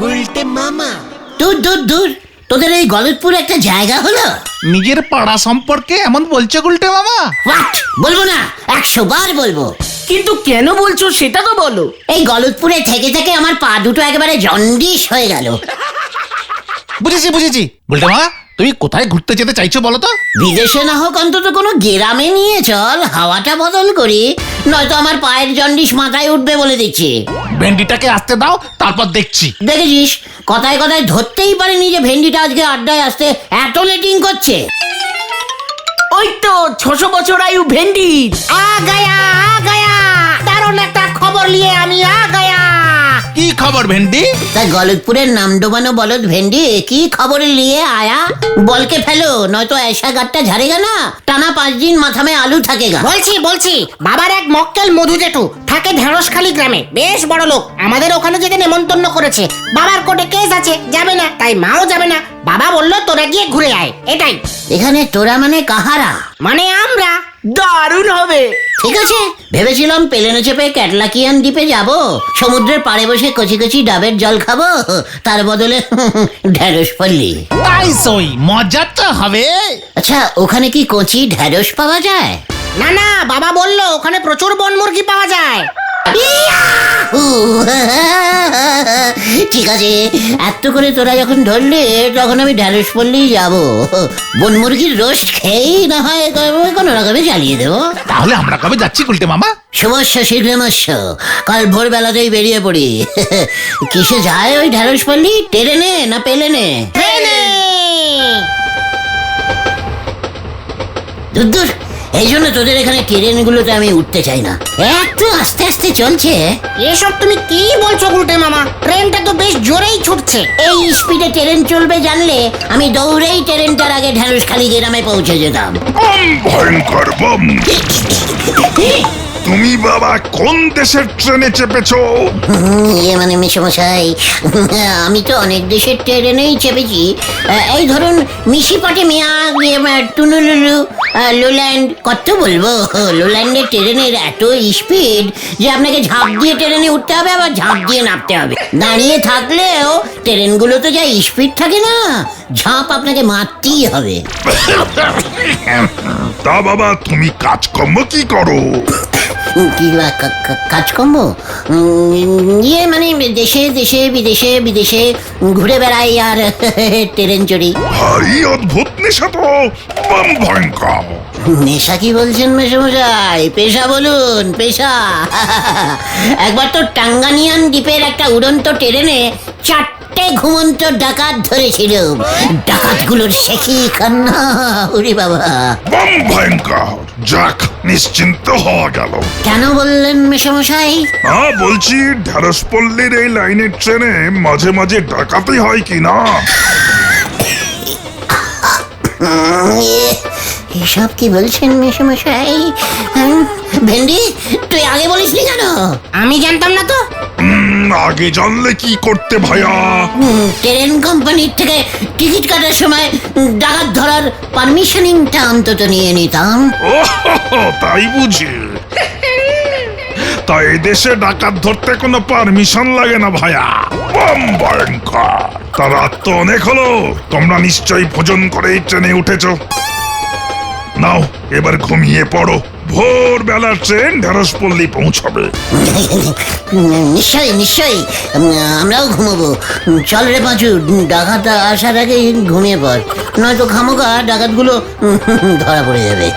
গুলটে মামা। দূর দূর দূর, তোদের এই গলতপুর একটা জায়গা হলো? নিজের পাড়া সম্পর্কে এমন বলছো গুলটে মামা? হোয়াট? বলবো না, 100 বার বলবো। কিন্তু কেন বলছো সেটা তো বলো। এই গলতপুরে থেকে থেকে আমার পা দুটো একেবারে জন্ডিস হয়ে গেল। বুঝেছি বুঝেছি। গুলটে মামা, তুমি কোথায় ঘুরতে যেতে চাইছো বলো তো? বিদেশে না হোক অন্তত কোনো গ্রামে নিয়ে চল, হাওয়াটা বদল করি, নয়তো আমার পায়ের জন্ডিস মাথায় উঠবে বলে দিচ্ছি। ভেন্ডিটাকে আসতে দাও, তারপর দেখছি। দেখেছিস, কথায় কথায় ধরতেই পারিনি যে ভেন্ডিটা আজকে আড্ডায় আসতে এত লেটিং করছে। ওই তো 600 বছর আয়ু ভেন্ডি। আ গায়া দারুণ একটা খবর নিয়ে আমি আ গায়া। কি খবর ভেন্ডি? তাই গলতপুরের নাম ডোবানো বলদ ভেন্ডি কি খবর নিয়ে আয়া? বলকে ফেলো, নয়তো ऐसा গাটটা ঝাড়েগা না, টানা 5 দিন মাথা মে আলু থাকেগা। বলছি বাবার এক মক্কেল মধু জেঠু থাকে ঢেঁড়সখালি গ্রামে, বেশ বড় লোক। আমাদের ওখানে যেতে নেমন্তন্ন করেছে। বাবার কোর্টে কেস আছে, যাবে না, তাই মাও যাবে না। বাবা বললো তোরা গিয়ে ঘুরে আয়। এটাই। এখানে তোরা মানে কাহারা? মানে আমরা। দারুণ হবে। ঠিক আছে, ভেবেছিলাম প্লেনে চেপে ক্যাটলাকিয়ান দ্বীপে যাব, সমুদ্রের পাড়ে বসে কচি কচি ডাবের জল খাবো, তার বদলে ঢেঁড়স পল্লি। তাই সই, মজা তো হবে। আচ্ছা, ওখানে কি কচি ঢেঁড়স পাওয়া যায়? না বাবা বললো ওখানে প্রচুর বনমুরগি পাওয়া যায়। ঠিক আছে, এত করে তোরা যখন ধরলে তখন আমি ঢেঁড়স পল্লি যাবো। বন মুরগির রোস্ট খেয়েই না হয় কোনো রকমে চালিয়ে দেবো। তাহলে আমরা কবে যাচ্ছি গুলটে মামা? সমস্য শীঘ্রমস্য, কাল ভোরবেলাতেই বেরিয়ে পড়ি। কিসে যায় ওই ঢেঁড়স পল্লি? ট্রেনে না প্লেনে? দূর, এই জন্য তোদের এখানে ট্রেনগুলোতে আমি উঠতে চাই না, একটু আস্তে আস্তে চলছে। এসব তুমি কি বলছো গুলটে মামা? ট্রেনটা তো বেশ জোরেই ছুটছে। এই স্পিডে ট্রেন চলবে জানলে আমি দৌড়েই ট্রেনটার আগে ঢেঁড়সখালি গ্রামে পৌঁছে যেতাম। ভয়ঙ্কর বম! তুমি বাবা কোন দেশের ট্রেনে চেপেছো? মানে মেশমশাই, আমি তো অনেক দেশের ট্রেনেই চেপেছি। এই ধরুন মিশিপাটে মিয়া, টুনুলুলু, লোল্যান্ড, কত বলবো। লোল্যান্ডের ট্রেনের এত স্পিড যে আপনাকে ঝাঁপ দিয়ে ট্রেনে উঠতে হবে, আবার ঝাঁপ দিয়ে নামতে হবে। দাঁড়িয়ে থাকলেও ট্রেনগুলো তো যা স্পিড থাকে না, ঝাঁপ আপনাকে মারতেই হবে। তা বাবা তুমি কাজকর্ম কি করো? কি কাজকর্ম? ইয়ে মানে দেশে দেশে বিদেশে বিদেশে ঘুরে বেড়াই আর ট্রেন চড়ি। ভারী অদ্ভুত নেশা তো, বম ভয়ঙ্কর। নেশা কি বলছেন মেশমশাই? পেশা বলুন, পেশা। একবার তো টাঙ্গানিয়ান দ্বীপের একটা উড়ন্ত ট্রেনে 4টে ঘুমন্ত ডাকাত ধরেছিল। ডাকাতগুলোর সে কি কান্না, ওরে বাবা। বম ভয়ঙ্কর। যাক, নিশ্চিন্ত হওয়া গেল। কেন বললেন মেশমশাই? বলছি ঢেঁড়সপল্লির এই লাইনের ট্রেনে মাঝে মাঝে ডাকাতি হয় কি না? এসব কি বলছেন মেশমশাই? ভেন্ডি, তুই আগে বলিসনি কেন? আমি জানতাম না তো। আগে জানলে কি করতে ভাইয়া? ট্রেন কোম্পানির থেকে টিকিট কাটার সময় ডাকাত ধরার পারমিশনিংটা অন্তত নিয়ে নিতাম। ও তাই বুঝি? তাই দেশে ডাকাত ধরতে কোনো পারমিশন লাগে না ভাইয়া। বম ভয়ঙ্কর। তা রাত তো অনেক হলো, তোমরা নিশ্চয়ই ভোজন করে ট্রেনে উঠেছো। নাও এবার ঘুমিয়ে পড়ো, ভোরবেলা ট্রেন ঢেঁড়সপল্লি পৌঁছাবে। নিশ্চয়ই নিশ্চয়ই, আমরাও ঘুমাবো। চল রে পাঁচু, ডাকাত আসার আগে ঘুমিয়ে পড়, নয়তো খামোকা ডাকাতগুলো ধরা পড়ে যাবে।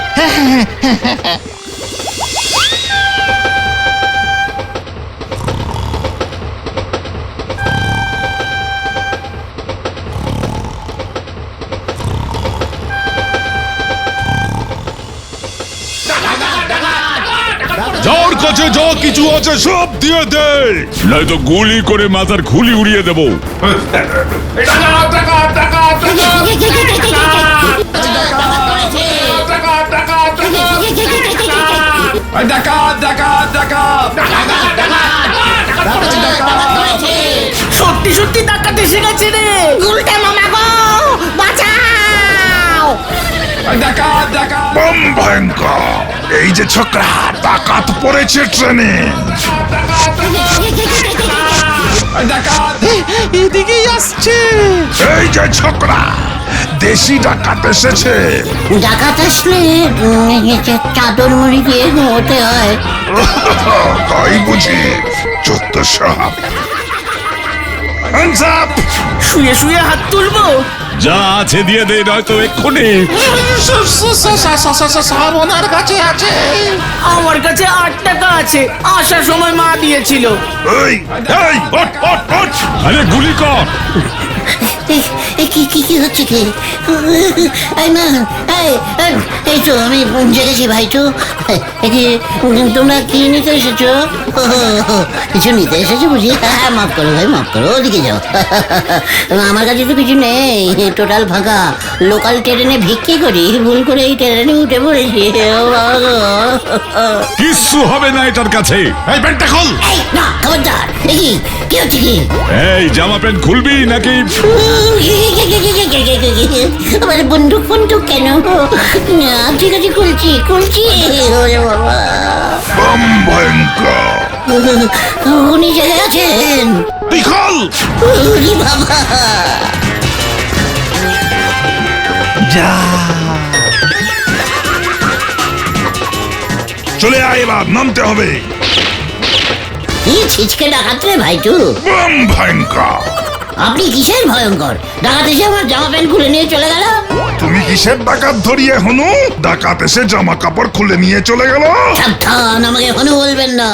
যার কাছে যা কিছু আছে সব দিয়ে দে, নয়তো গুলি করে মাথার খুলি উড়িয়ে দেবো। সত্যি সত্যি ডাকাত এসে গেছে রে। গুলটে মামা গো, বাঁচাও! বম ভয়ঙ্কর। এই যে ছোকরা, ডাকাত পড়েছে ট্রেনে। এদিকেই আসছে। এই যে ছোকরা, দেশি ডাকাত এসেছে। ডাকাত আসলে চাদর মুড়ি দিয়ে ঘুমোতে হয়। তাই বুঝি? চোদ্দ সাপ। Hands up! শুয়ে শুয়ে হাত তুলবো? যা আছে দিয়ে দে, নয়তো এক্ষুনি। সব ওনার কাছে আছে। আমার কাছে 8 টাকা আছে, আসার সময় মা দিয়েছিল। এই, এই, ওঠ, ওঠ, ওঠ! আরে গুলি কর। কি হচ্ছে কি? এই মা, এই তো আমি জেগেছি ভাই তো। তোমরা কি নিতে এসেছো? কিছু নিতে এসেছো বুঝি? হ্যাঁ, মাফ করো ভাই, মাফ করো, ওদিকে যাও। আমার কাছে তো কিছু নেই, টোটাল ফাঁকা। লোকাল ট্রেনে ভিক্ষি করি, ভুল করে এই ট্রেনে উঠে পড়েছি। কিচ্ছু হবে না এটার কাছে। এই প্যান্টটা খোল। এই না, খবরদার! কি হচ্ছে কি? এই জামা প্যান্ট খুলবি নাকি? আমার বন্দুক কেন? না, ঠিক আছে, খুলছি। ওরে বাবা, বম ভয়ঙ্কর! উনি জেগে আছেন। তুই খোল! ওরে বাবা, যা। চলে আয়, এবার নামতে হবে। কি ছিচকে ডাকাত রে ভাইটু? বম ভয়ঙ্কর! আপনি কিসের ভয়ঙ্কর? ডাকাত এসে আমার জামা প্যান্ট খুলে নিয়ে চলে গেল। তুমি কিসের ডাকাত ধরিয়ে হনু? ডাকাত এসে জামা কাপড় খুলে নিয়ে চলে গেল। সাবধান, আমাকে হনু বলবেন না।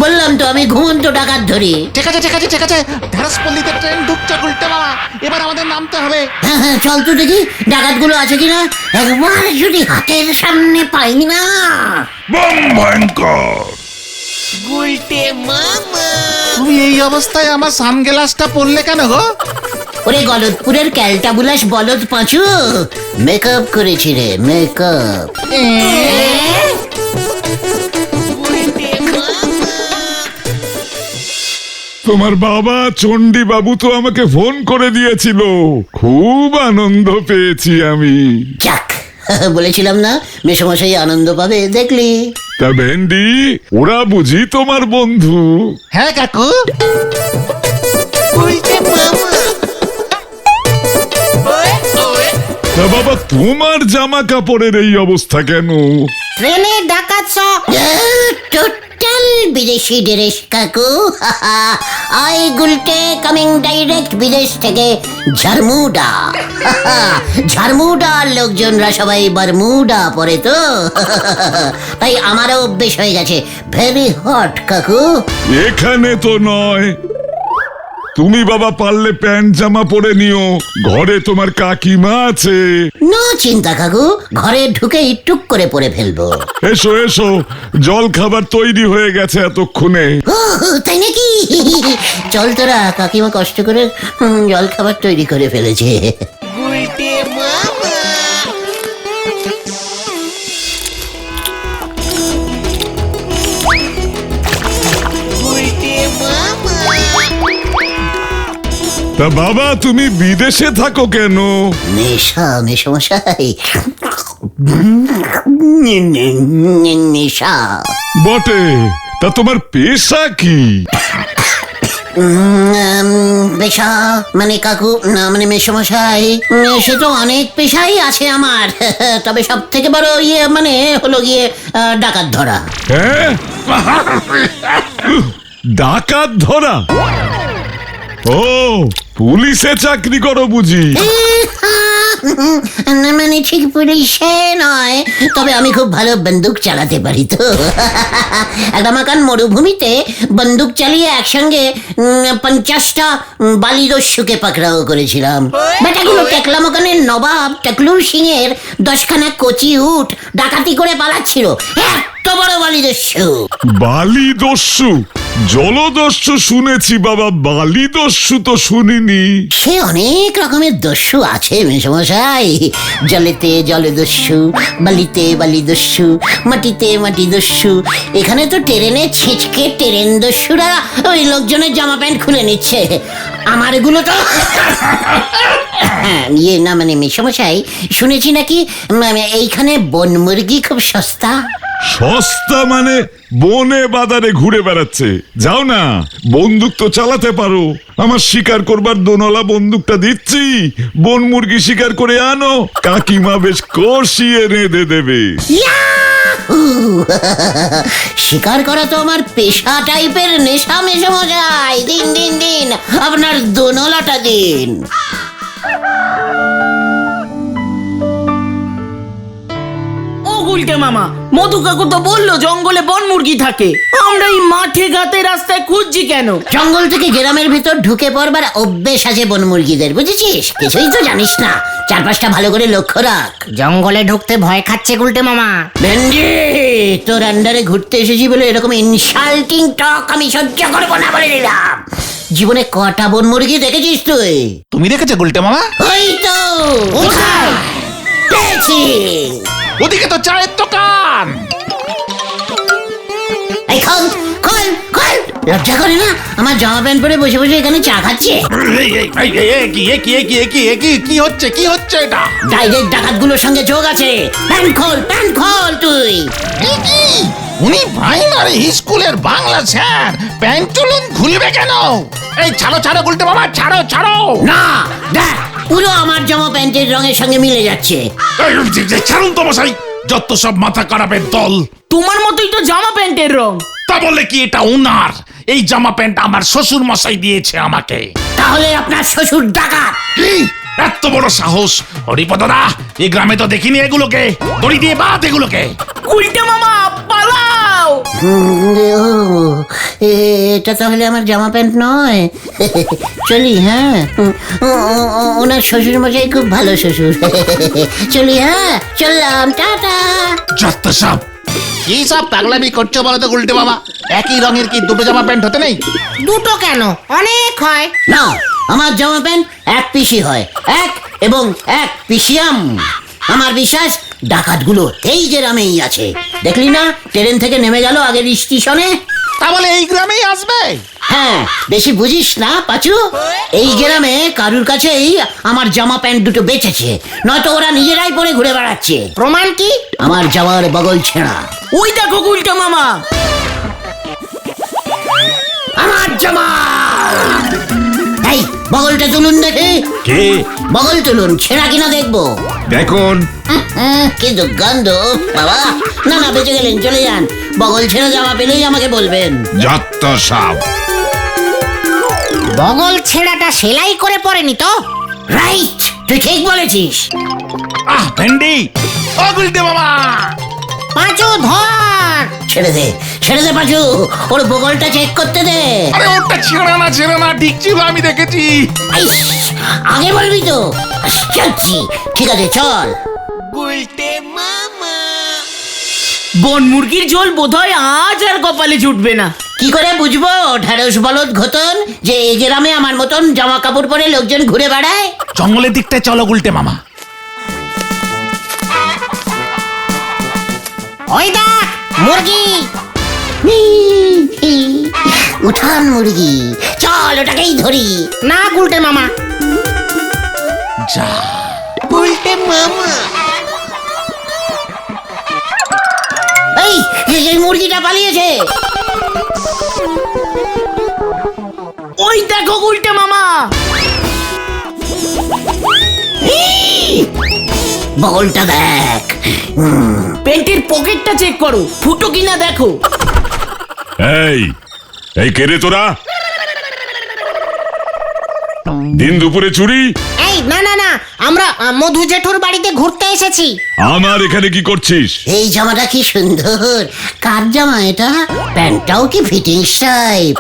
বললাম তো আমি ঘুমন্ত ডাকাত ধরি। ঠিক আছে। ঢেঁড়সপল্লিতে ট্রেন ঢুকছে গুলটে মামা। এবার আমাদের নামতে হবে। হ্যাঁ, চল তো দেখি ডাকাতগুলো আছে কিনা। একবার যদি হাতের সামনে পাই না। বম ভয়ঙ্কর! তুমি এই অবস্থায় আমার সানগ্লাসটা পরলে কেন গো? ওরে গলদপুরের ক্যালটাবুলাস বলদ পাঁচু, মেকআপ করেছি রে, মেকআপ। তোমার বাবা চণ্ডী বাবু তো আমাকে ফোন করে দিয়েছিল। খুব আনন্দ পেয়েছি আমি। যাক, বলেছিলাম না মেসমশাই আনন্দ পাবে, দেখলি? তা ভেন্ডি, ওরা বুঝি তোমার বন্ধু? হ্যাঁ কাকু। তা বাবা, তোমার জামা কাপড়ের এই অবস্থা কেন? ট্রেনে ডাকাত সব। টোটাল বিদেশি ড্রেস কাকু। আই গুলটে কামিং ডাইরেক্ট বিদেশ থেকে ঝারমুডা। ঝারমুডার লোকজনরা সবাই বারমুডা পরে তো, তাই আমারও অভ্যেস হয়ে গেছে। ভেরি হট কাকু। এখানে তো নয়। তুমি বাবা পারলে প্যান্ট জামা পরে নিও, ঘরে তোমার কাকিমা আছে। নো চিন্তা কাকু, ঘরে ঢুকে টুক করে পরে ফেলবো। এসো এসো, জল খাবার তৈরি হয়ে গেছে এতক্ষণে। ও, তাই নাকি? চল তোরা, কাকিমা কষ্ট করে জল খাবার তৈরি করে ফেলেছে। তা বাবা, তুমি বিদেশে থাকো কেন? নেশা, মেসমশাই, নেশা। বটে, তা তোমার পেশা কি? পেশা মানে কাকু, না মানে মেসমশাই, সে তো অনেক পেশাই আছে আমার। তবে সব থেকে বড় মানে হলো গিয়ে ডাকাত ধরা। হ্যাঁ, ডাকাত ধরা? ও, পুলিশে চাকরি করো বুঝি? না মানে ঠিক পুলিশে নয়, তবে আমি খুব ভালো বন্দুক চালাতে পারি তো। একটা মাকান মরুভূমিতে বন্দুক চালিয়ে একসঙ্গে 50টা বালিদস্যুকে পাকড়াও করেছিলাম। বেটাগুলো টেকলা মাকানের নবাব টেকলুর সিং এর 10খানা কচি উট ডাকাতি করে পালাচ্ছিল। এত বড় বালিদস্যু। বালিদস্যু? জলদস্যু শুনেছি বাবা, বালিদস্যু তো শুনিনি। সে অনেক রকমের দস্যু আছে মেসমশাই। জলেতে জলদস্যু, বালিতে বালিদস্যু, মাটিতে মাটিদস্যু। এখানে তো ট্রেনে ছিচকে ট্রেন দস্যুরা ওই লোকজনের জামা প্যান্ট খুলে নিচ্ছে। আমার এগুলো তো না মানে মেসমশাই, শুনেছি নাকি এইখানে বন মুরগি খুব সস্তা। সস্তা মানে বনে বাজারে ঘুরে বেড়াচ্ছে। যাও না, বন্দুক তো চালাতে পারো। আমার শিকার করবার দোনলা বন্দুকটা দিচ্ছি, বন মুরগি শিকার করে আনো, কাকিমা বেশ কষিয়ে রেঁধে দেবে। শিকার করা তো আমার পেশা টাইপের নেশা মেশামশাই। দিন দিন দিন আপনার দোনলাটা দিন। ও গুলটে মামা, মধু কাকু তো বললো জঙ্গলে বন মুরগি থাকে। আমরা এই মাঠে ঘাটে রাস্তায় খুঁজছি কেন? জঙ্গল থেকে গ্রামের ভিতর ঢুকে পড়বার অভ্যেস আছে বন মুরগিদের, বুঝেছিস? কিছুই তো জানিস না, চারপাশটা ভালো করে লক্ষ্য রাখ। জঙ্গলে ঢুকতে ভয় খাচ্ছে গুলটে মামা। ভেন্ডি, তোর আন্ডারে ঘুরতে এসেছি বলে এরকম ইনসাল্টিং টক আমি সহ্য করবো না বলে দিলাম। জীবনে কটা বন মুরগি দেখেছিস তুই? তুমি দেখেছো গুলটে মামা? ওই তো কোথায় পেয়েছি। ওদিকে তো চায়ের দোকান। এই খোল খোল খোল, লজ্জা করে না? আমার জামা প্যান্ট পরে বসে বসে এখানে চা খাচ্ছে। কি হচ্ছে এটা? ডাইরেক্ট ডাকাতগুলোর সঙ্গে যোগ আছে। প্যান্ট খোল তুই। উনি প্রাইমারি স্কুলের বাংলা স্যার, প্যান্টুলুন খুলবে কেন? এই ছাড়ো গুলটে মামা, ছাড়ো। না দেখ, পুরো আমার জামা প্যান্টের রঙের সঙ্গে মিলে যাচ্ছে। ছাড়ুন তো মশাই, যত সব মাথা খারাপের দল। তোমার মতোই তো জামা প্যান্টের রং। তা বলে কি এটা উনার? এই জামা প্যান্ট আমার শ্বশুর মশাই দিয়েছে আমাকে। তাহলে আপনার শ্বশুর ডাকাত? কি এত বড় সাহস? হরিপদদা, এই গ্রামে তো দেখিনি এগুলোকে। দড়ি দিয়ে বাদ এগুলোকে। গুলটে মামা পালাও। এটা তাহলে আমার জামা প্যান্ট নয়। চলি, হ্যাঁ। ওনার শ্বশুর মশাই খুব ভালো শ্বশুর। চলি, হ্যাঁ, চললাম, টাটা। যত সব কি সব পাগলামি করছো বলো তো গুলটে মামা? একই রঙের কি দুটো জামা প্যান্ট হতে নেই? দুটো কেন, অনেক হয়। না, আমার জামা প্যান্ট এক পিসি হয়, এক এবং এক পিসিয়াম। আমার বিশ্বাস ডাকাতগুলো এই গ্রামেই আছে। দেখলি না, ট্রেন থেকে নেমে গেল আগের স্টেশনে। তা বলে এই গ্রামেই আসবে? হ্যাঁ, বেশি বুঝিস না পাচু। এই গ্রামে কারুর কাছেই আমার জামা প্যান্ট দুটো বেঁচেছে, নয়তো ওরা নিজেরাই পরে ঘুরে বেড়াচ্ছে। প্রমাণ কি? আমার জামার বগল ছেঁড়া। ওই দেখো গুলটে মামা, আমার জামা। এই বগলটা তুলুন দেখি। কে? বগল তুলুন, ছেঁড়া কিনা দেখবো। দেখুন। কি দুর্গন্ধ বাবা। না বেঁচে গেলেন, চলে যান। বগল ছেঁড়া জামা পেলেই আমাকে বলবেন। যত সব। বগল ছেঁড়াটা সেলাই করে পরেনি তো? রাইট, তুই ঠিক বলেছিস। ভেন্ডি, ও গুলটে মামা। পাঁচু ধর। ছেড়ে দে পাচু, ওর বগলটা চেক করতে দে। আরে ওটা ছেড়ে না, ঠিক ছিল, আমি দেখেছি। আইস, আগে বলবি তো। চলছি, ঠিক আছে, চল। বন মুরগির ঝোল বোধহয় আজ আর কপালে জুটবে না। কি করে বুঝবো ঢেঁড়স বলদ ঘতন যে এই গ্রামে আমার মতন জামা কাপড় পরে লোকজন ঘুরে বেড়ায়? জঙ্গলের দিকটায় চলো গুলটে মামা। ওই দেখ মুরগি। উঠান মুরগি, চল ওটাকেই ধরি। না গুলটে মামা। যা এই মুরগিটা পালিয়েছে। ওই দেখো গুলটে মামা, বগলটা দেখ। প্যান্টের পকেটটা চেক করো, ফুটো কিনা দেখো। এই কে রে তোরা? দিন দুপুরে চুরি? এই না, আমরা মধু জেঠুর বাড়িতে ঘুরতে এসেছি। আমার এখানে কি করছিস? এই জামাটা কি সুন্দর। কার জামা এটা? প্যান্টটাও কি ফিটিংস টাইপ।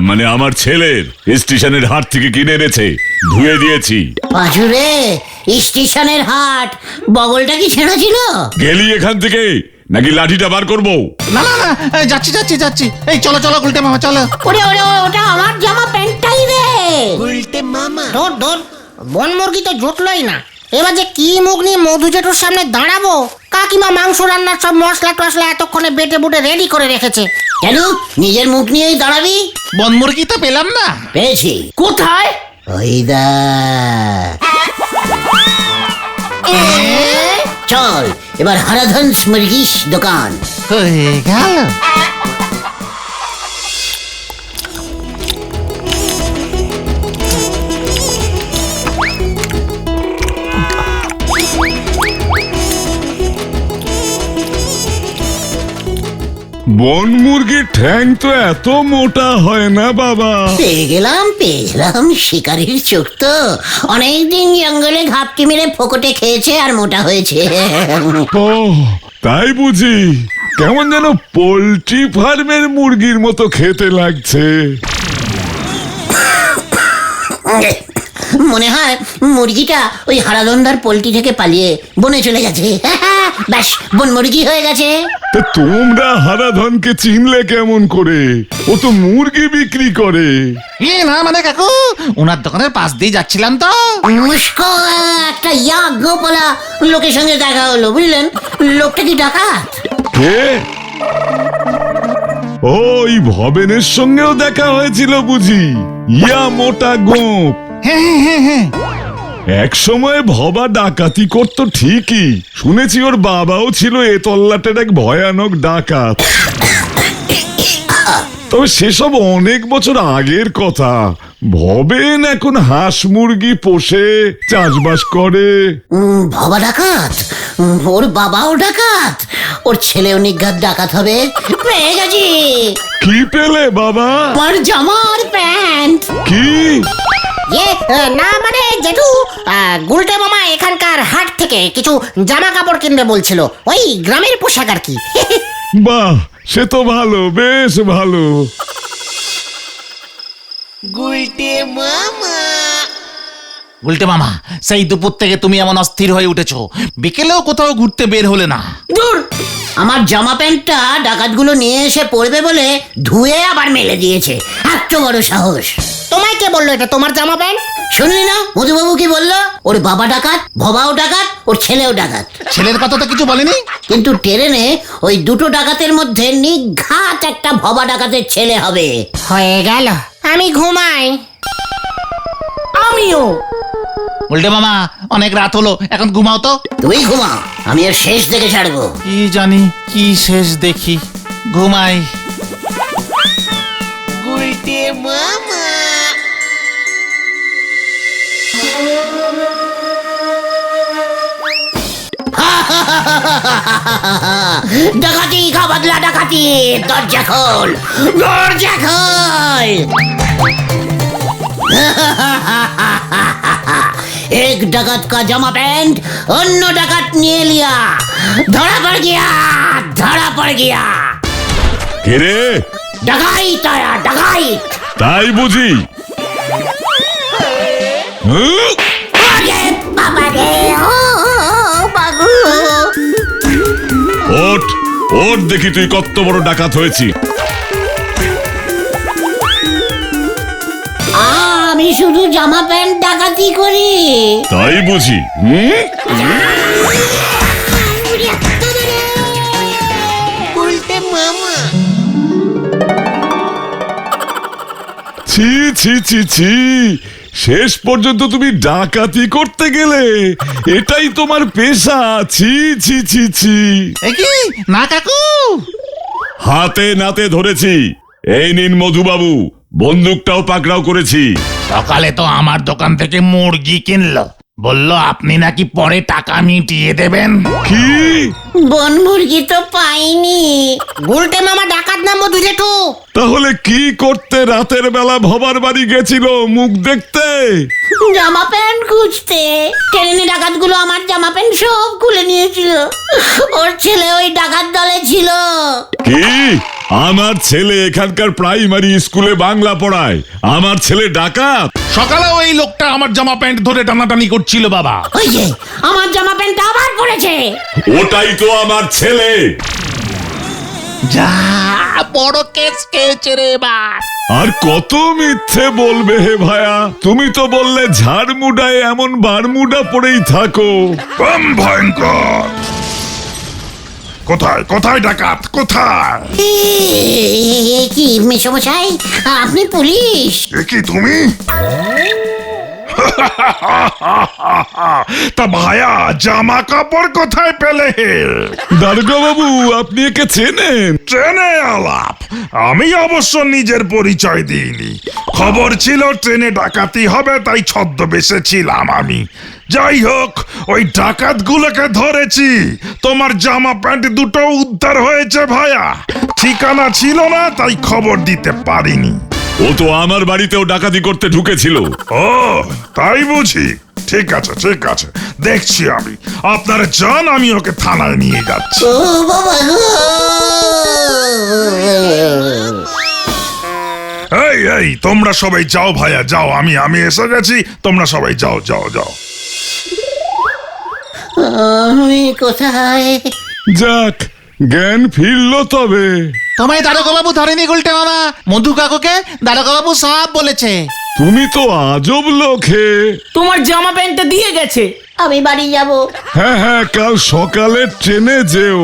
মানে আমার ছেলের, স্টেশনের হাট থেকে কিনে এনেছে, ধুয়ে দিয়েছি। পাঁচুরে, স্টেশনের হাট, বগলটা কি ছেঁড়া ছিল? গেলি এখান থেকে নাকি লাঠিটা বার করবো? না, যাচ্ছি। এই চলো গুলটে মামা, চলো। ওরে ওটা আমার জামা প্যান্টটাই রে। ধর বন মুরগি তো জুটলই না। এবার যে কি মুখ নিয়ে মধু জেঠুর সামনে দাঁড়াবো? কাকিমা মাংস রান্নার সব মশলা টসলা এতক্ষণে বেটে বুটে রেডি করে রেখেছে। কেন নিজের মুখ নিয়েই দাঁড়াবি? বন মুরগি তো পেলাম না। পেয়েছি। কোথায়? ওই দা। চল এবার হারাধন মুরগিস দোকান। হয়ে গেল। বন মুরগির ঠ্যাং তো এত মোটা হয় না বাবা। পেয়ে গেলাম শিকারির চোখ তো অনেকদিন জঙ্গলে ঘাপটি মেরে ফোকটে খেয়েছে আর মোটা হয়েছে। ও তাই বুঝি, কেমন যেন পোল্ট্রি ফার্মের মুরগির মতো খেতে লাগছে। মনে হয় মুরগিটা ওই হারাধন্দার পোল্ট্রি থেকে পালিয়ে বনে চলে গেছে। ব্যাস, বন মুরগি হয়ে গেছে। তা তোমরা হারাধনকে চিনলে কেমন করে? ও তো মুরগি বিক্রি করে। না মানে কাকু, ওনার দোকানের পাশ দিয়ে যাচ্ছিলাম তো। মুস্কো একটা গোপালা লোকের সঙ্গে দেখা হলো, বুঝলেন? লোকটা কি ডাকাত? কে? ওই ভবেনের সঙ্গেও দেখা হয়েছিল বুঝি? ইয়া মোটা গোপ। হ্যাঁ, এক সময় ভবা ডাকাতি করতো ঠিকই, শুনেছি ওর বাবাও ছিল এ তল্লাটের এক ভয়ানক ডাকাত। তবে সেসব অনেক বছর আগের কথা। ভবেন এখন হাঁস মুরগি পোষে, চাষবাস করে। ভবা ডাকাত? ওর বাবাও ডাকাত? ওর ছেলেও নিঘাত ডাকাত হবে? পেয়ে গেছি। কি পেলে বাবা? আমার জামার প্যান্ট। কি? না মানে জেঠু, গুলটে মামা এখানকার হাট থেকে কিছু জামা কাপড় কিনবে বলছিল, ওই গ্রামের পোশাক আর কি। বাহ, সে তো ভালো, বেশ ভালো। উল্টে মামা, সেই দুপুর থেকে তুমি এমন অস্থির হয়ে উঠেছো, বিকেলেও কোথাও ঘুরতে বের হলে না। দূর, আমার জামা প্যান্টটা ডাকাতগুলো নিয়ে এসে পড়বে বলে ধুয়ে আবার মেলে দিয়েছে। এত বড় সাহস! তোমায় কে বললো এটা তোমার জামা প্যান্ট? শুনলি না মধুবাবু কি বললো? ওর বাবা ডাকাত, ভবাও ডাকাত, ওর ছেলেও ডাকাত। ছেলের কথা তো কিছু বলেনি। কিন্তু ট্রেনে ওই দুটো ডাকাতের মধ্যে নিঘাত একটা ভবা ডাকাতের ছেলে হবে। হয়ে গেল, আমি ঘুমাই। আমিও। উল্টে মামা, অনেক রাত হলো, এখন ঘুমাও তো। তুই ঘুমাও, আমি এর শেষ দেখে ছাড়বো। কি জানি কি শেষ দেখি, ঘুমাই। ডাকাতি খা বদলা ডাকাতি, দরজা খোল, দরজা খোল। एक डाकत का जमा पैंट अन्य डाकत निये लिया, धरा पड़ गया। কে রে? डाकाइत आया, डाकाइत। তাই বুঝি? হুঁ? अरे बाबा रे, ओ बाबू। ওঠ ওঠ, দেখি তুই কত বড় ডাকাত হয়েছি। আমি শুধু জামা প্যান্ট ডাকাতি করি। তাই বুঝি? ছি ছি ছি ছি, শেষ পর্যন্ত তুমি ডাকাতি করতে গেলে? এটাই তোমার পেশা? ছি ছি ছি ছি। এ কি না কাকু? হাতে নাতে ধরেছি। এই নিন মধুবাবু, বন্দুকটাও পাকড়াও করেছি। সকালে তো আমার দোকান থেকে মুরগি কিনলো, বললো আপনি নাকি পরে টাকা মিটিয়ে দেবেন। কি? বন মুরগি তো পাইনি। গুলটে মামা ডাকাত না মধু জেঠু? তাহলে কি করতে রাতের বেলা ভবার বাড়ি গেছিল? মুখ দেখতে? জামা প্যান্ট খুঁজতে। ট্রেনে ডাকাতগুলো আমার জামা প্যান্ট সব খুলে নিয়েছিল। ওর ছেলে ওই ডাকাত দলে ছিল। কি? আমার ছেলে এখানকার প্রাইমারি স্কুলে বাংলা পড়ায়, আমার ছেলে ডাকাত? সকালে ওই লোকটা আমার জামা প্যান্ট ধরে টানাটানি করছিল বাবা। ওই যে আমার জামা প্যান্ট আবার পড়েছে। ওটাই তো আমার ছেলে। যা বড় কেস খেয়েছে রে এবার। আর কত মিথ্যে বলবে হে ভায়া? তুমি তো বললে ঝাড়মুডায় এমন বারমুডা পরেই থাকো। বম ভয়ঙ্কর! কোথায় কোথায় ডাকাত, কোথায়? কি মেসমশাই, আপনি পুলিশ? এ কি তুমি? তা ভায়া জামা কাপড় কোথায় পেলে? দারোগা বাবু, আপনি একে চেনেন? ট্রেনে আলাপ। আমি অবশ্য নিজের পরিচয় দিইনি, খবর ছিল ট্রেনে ডাকাতি হবে, তাই ছদ্মবেশে ছিলাম আমি। যাই হোক, ওই ডাকাতগুলোকে ধরেছি। তোমার জামা প্যান্ট দুটো উদ্ধার হয়েছে ভায়া। ঠিকানা ছিল না, তাই খবর দিতে পারিনি। ও তো আমার বাড়িতেও ডাকাতি করতে ঢুকেছিল। ও তাই বুঝি? ঠিক আছে ঠিক আছে, দেখছি আমি। আপনার যান, আমি ওকে থানায় নিয়ে যাচ্ছি। ও বাবা গো! এই এই, তোমরা সবাই যাও ভাইয়া, যাও। আমি এসে গেছি, তোমরা সবাই যাও যাও যাও। আমি কোথায়? যাক, জ্ঞান ফিরলো তবে। তোমায় দারোগা বাবু ধরেনি গুলটে মামা, মধু কাকুকে দারোগা বাবু সব বলেছে। তুমি তো আজব লোক হে। তোমার জামা প্যান্টটা দিয়ে গেছে। আমি বাড়ি যাব। হ্যাঁ হ্যাঁ, কাল সকালে ট্রেনে যেও।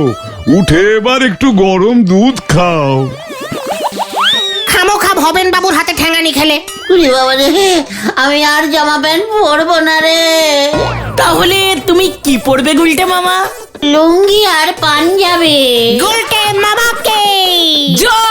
উঠে এবার একটু গরম দুধ খাও। খামোখা ভবেন বাবুর হাতে ঠ্যাঙানি খেলে। উরি বাবা রে, আমি আর জামা প্যান্ট পরবো না রে। তাহলে তুমি কি পরবে গুলটে মামা? লুঙ্গি আর পাঞ্জাবি। গুলটে মামাকে জয়